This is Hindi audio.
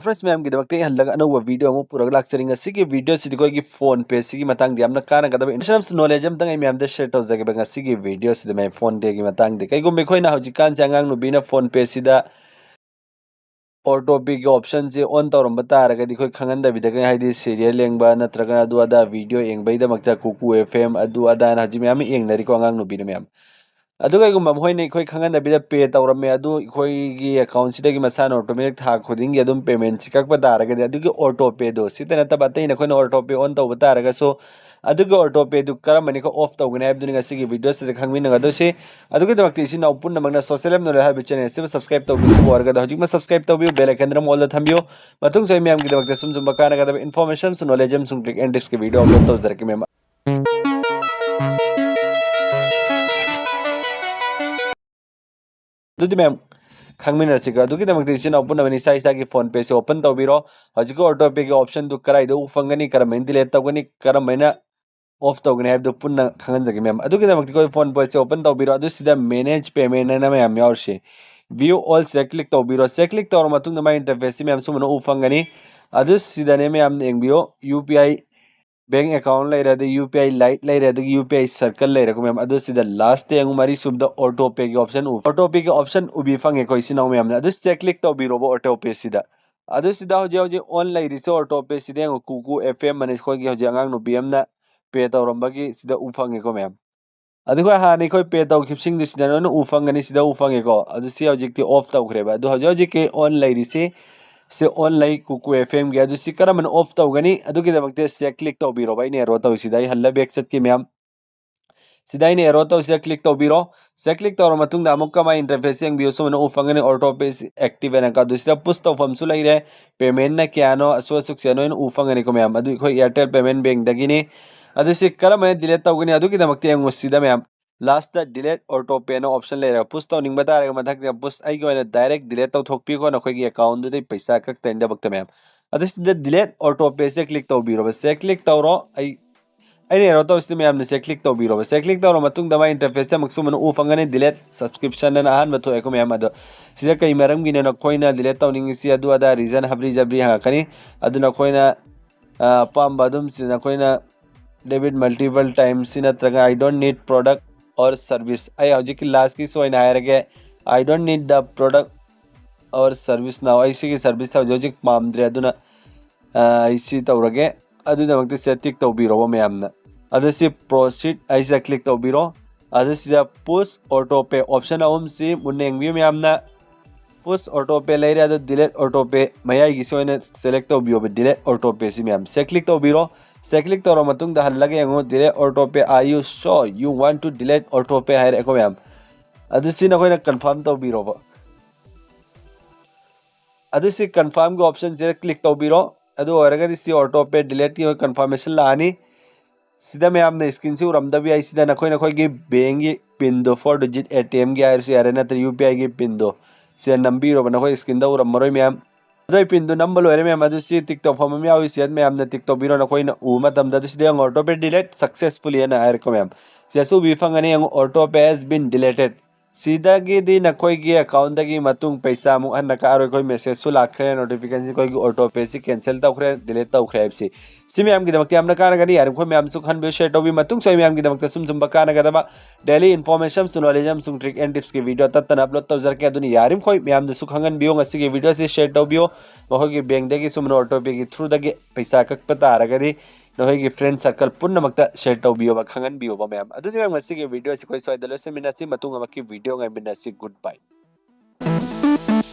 फ्रेंड्स मैम की दमकते हल्लग अनौब वीडियो अमु पुरग लाक्चरिंग असिगी वीडियो सिदि कोई फोन पे सिगी मतंग दि हमना काना गदब इन्फॉर्मेशन नॉलेज अम तंग मैम दे शेयर तौजगे बंग असिगी वीडियो सिदि मै फोन पे की मतंग दि कई गुम खोइना हौजिकान से अंगांग नुबीना फोन पे सिदा ऑटो पे की ऑप्शन से ऑन तौरम तारगदि खोइ खंगनदबिदा कई हाइदि सीरियल येंगबा नत्रगना अदु अदा वीडियो येंगबैदमक्ता कुकु एफएम अदु अदा हजि मैम येंगनरिको अंगांग नुबीना मैम अदुगैगुम्बा मोइने खोइ खंगनदबिदा पे तौरमे अदु खोइगी अकाउंट सिदगी मसाना ऑटोमेटिक था खुदिंगी अदुम पेमेंट सिकक तारगदि अदुगी ऑटो पे दो सिदा नतबा अतैना खोइना ऑटो पे ऑन तौबा तारगसो अदुगी ऑटो पे दु करमनि को ऑफ तौगने हाइबदुनि ngasiगी वीडियो से खंगमिनगा दोसि अदुगी दमक्ति सिना पुन्नमगना सोशल नॉलेज हाइब चैनल से सब्सक्राइब तौबियो ऑरगदा हजिमा सब्सक्राइब तौबियो बेल आइकन दम ऑल थंबियो मतुंग सोइ मैम की दमक्ति सुम सुम बकाना गदब इन्फॉर्मेशन नॉलेज हम सुम ट्रिक एंड टिप्स के वीडियो अपलोड तौजरके मैम दुदि मैम खंगमिनरसिगा दुगी दमक्ति सिना पुन्नमनि साइसा की फोन पे से ओपन तौबिरो हजिको ऑटो पे की ऑप्शन दु कराइदो उफंगनी करमैन डिलीट तौगनी करमैना ऑफ तौगने हाइबदो पुन्ना खंगनजगे मैम अदुगी दमक्ति कोई फोन पे से ओपन तौबिरो अदु सिदा मैनेज पेमेंट ना मैम यावरसे व्यू ऑल से क्लिक तौबिरो से क्लिक तौर मतुंग मा इंटरफेस मैम सुमनो उफंगनी अदु सिदाने मैम एंबियो यूपीआई बैंक अकाउंट लेरद यूपीआई लाइट लेरद यूपीआई सर्कल लेरको मैम अदु सिदा लास्ट एंग मरी सुबद ऑटो पे की ऑप्शन ऑटो पे की ऑप्शन उबी फंगे कोई सिनाव मैम अदु से क्लिक तौबिरो ऑटो पे सिदा अदु सिदा होजे होजे ऑन लेरिसे ऑटो पे सिदे कुकु एफएम मनिस खोगी होजे अंगांग नु बीएम पे तौरम्बगी सिदा उफंगे को मैम अदुगो हानि खोइ पे तौखिबसिंग दिसिदा नो उफंगनी सिदा उफंगे को अदु सि होजिकति ऑफ तौखरेबा अदु होजे होजिके ऑन लेरिसे से ऑन लाई कुकु एफएम गे अदु सि करमन ऑफ तौगनी अदुगी दमक्ते से क्लिक तौबिरो बाई ने रो तौसिदा हल्ला बैक सटके मैम सिदाई ने रो तौसिदा क्लिक तौबिरो से क्लिक तौर मतुंग दा अमुक कमा इंटरफेस येंग बियो सुमन उफंगनी ऑटो पे एक्टिव एना का दुसिदा पुश तौफम सु लैरे पेमेंट ना क्यानो असो सुक्सेनो इन उफंगनी को मैम अदु खोइ एयरटेल पेमेंट बैंक दगिनी अदु सि करमन डिलीट तौगनी अदुगी दमक्ते येंग सिदा मैम लास्ट डिलीट ऑटो पे नो ऑप्शन ले पुश तौनिंग बतारे मथक पुश आई को डायरेक्ट डिलीट तौथोकपी को नखोगी अकाउंट दुदे पैसा कक तैंदा बक्ता मैम अदु सिदा डिलीट ऑटो पे से क्लिक तौबिरो से क्लिक तौरो आई रो तौसिदा मैम से क्लिक तौबिरो से क्लिक तौरो मतुंग दमा इंटरफेस से मक्सुमन उफंगने डिलीट सब्सक्रिप्शन ना अहन बथो एको मैम अदु सिदा कई मरम गिने नखोइना डिलीट तौनिंग सि अदु अदा रीजन हबरी जबरी हाकनी अदु नखोइना पाम बदुम सि नखोइना डेबिट मल्टीपल टाइम्स नत्रगा I don't need product or service I हजिक लास्ट की सोइन हायरगे I don't need the product or service now ऐसी की सर्विस हजिक पामद्रे अदुना ऐसी तौरगे अदुदमक्ति से टिक तौबिरो मैमना अदुसि प्रोसीड ऐसा क्लिक तौबिरो अदुसिदा पुश ऑटो पे ऑप्शन अहम सि मुन्नेंगबि मैमना पुश ऑटो पे लेरे अदु डिलीट ऑटो पे मयाई की सोइन सेलेक्ट तौबियो डिलीट ऑटो पे सि मैम से क्लिक तौबिरो से क्लिक तौर मतुंग दा हल्लगे यंगो delete autopay are you sure you want to delete autopay हायर एको मैम अदुसि नखोइना कंफर्म तौबिरो अदुसि कंफर्म के ऑप्शन से क्लिक तौबिरो अदु ओरगदि सि ऑटो पे डिलीट की कंफर्मेशन लानी सिदा मैम ने स्क्रीन से उरमदबि आई सिदा नखोइ नखोइ की बैंक की पिन दो 4 डिजिट एटीएम की आयर से यारे नत्र यूपीआई की पिन दो से नंबीरो नखोइ स्क्रीन दा उरमरोय मैम अदोय पिन दो नंबर लोरे मैम अदु सि टिकटॉक फॉर्म में आवी सियत मैम ने टिकटॉक बिरो नखोइ न उ मतम दा सिदा ऑटो पे डिलीट सक्सेसफुली ना आयर को मैम सेसु बिफंगने ऑटो पे हैज बीन डिलीटेड सीधा की दी नखोइ की अकाउंट दगी मतुंग पैसा मु हन नकार कोई मैसेज सु लाखरे नोटिफिकेशन कोई ऑटो पे से कैंसिल तौखरे डिलीट तौखरे एपसी सि मैम की दमक्ति हमना कार गनी यार को मैम सु खन बे शेयर तौबी मतुंग सोई मैम की दमक्ति सुम सुम बकाना गदबा डेली इन्फॉर्मेशन सु नॉलेज हम सुम ट्रिक एंड टिप्स की वीडियो तत्तन अपलोड तौजर के दुनि यारिम कोई मैम ने सु खंगन बियो ngasi की वीडियो से शेयर तौबियो महोगी बैंक दगी सुम ऑटो पे की थ्रू दगी पैसा कक पता रगदी नहोगी फ्रेंड सर्कल पुन्नमक्ता शेयर तौबियो खंगन बियो मैम अदुदि मैम ngasi की वीडियो से कोई सोइदलो से मिनासी मतुंग अमकी वीडियो ngai मिनासी गुड बाय